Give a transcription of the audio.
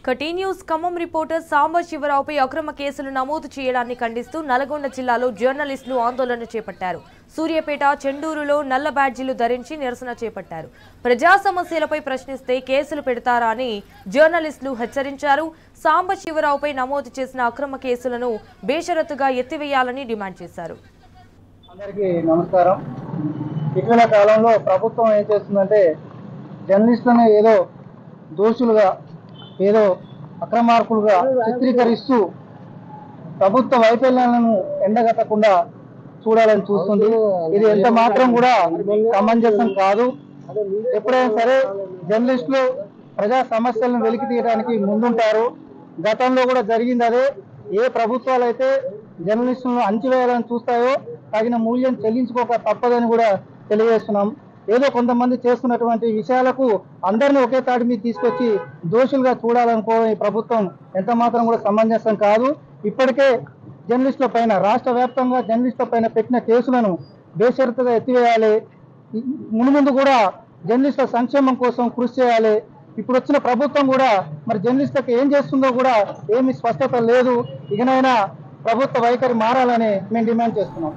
Tea news Khammam reporter సాంబశివరావుపై అక్రమ కేసులు నమోదు చేయడాన్ని ఖండిస్తూ నల్గొండ జిల్లాలో జర్నలిస్టులు ఆందోళన చేపట్టారు. సూర్యాపేట, చెండూరులో నల్ల బ్యాడ్జీలు ధరించి నిరసన చేపట్టారు. ప్రజా సమస్యలపై ప్రశ్నిస్తే కేసులు పెడతారా అని జర్నలిస్టులు హెచ్చరించారు. సాంబశివరావుపై నమోదు చేసిన అక్రమ కేసులను బేషరతుగా ఎత్తివేయాలని డిమాండ్ చేశారు. అందరికీ నమస్కారం. ఇటీవల కాలంలో ప్రభుత్వం ఏం చేస్తుందంటే జర్నలిస్టులను ఏదో దోషులుగా, ఏదో అక్రమార్కులుగా చిత్రీకరిస్తూ ప్రభుత్వ వైఫల్యాలను ఎండగట్టకుండా చూడాలని చూస్తుంది. ఇది ఎంత మాత్రం కూడా సమంజసం కాదు. ఎప్పుడైనా సరే జర్నలిస్టులు ప్రజా సమస్యలను వెలికి తీయడానికి ముందుంటారు. గతంలో కూడా జరిగింది అదే. ఏ ప్రభుత్వాలు అయితే జర్నలిస్టులను అణచివేయాలని చూస్తాయో తగిన మూల్యం చెల్లించుకోక తప్పదని కూడా తెలియజేస్తున్నాం. ఏదో కొంతమంది చేస్తున్నటువంటి విషయాలకు అందరినీ ఒకే తాటి మీద తీసుకొచ్చి దోషులుగా చూడాలనుకోవడం ఈ ప్రభుత్వం ఎంత మాత్రం కూడా సమంజసం కాదు. ఇప్పటికే జర్నలిస్టుల పైన, రాష్ట్ర వ్యాప్తంగా జర్నలిస్టుల పైన పెట్టిన కేసులను బేషరతుగా ఎత్తివేయాలి. మున్ముందు కూడా జర్నలిస్టుల సంక్షేమం కోసం కృషి చేయాలి. ఇప్పుడు వచ్చిన ప్రభుత్వం కూడా మరి జర్నలిస్టులకు ఏం చేస్తుందో కూడా ఏమీ స్పష్టత లేదు. ఇకనైనా ప్రభుత్వ వైఖరి మారాలని మేము డిమాండ్ చేస్తున్నాం.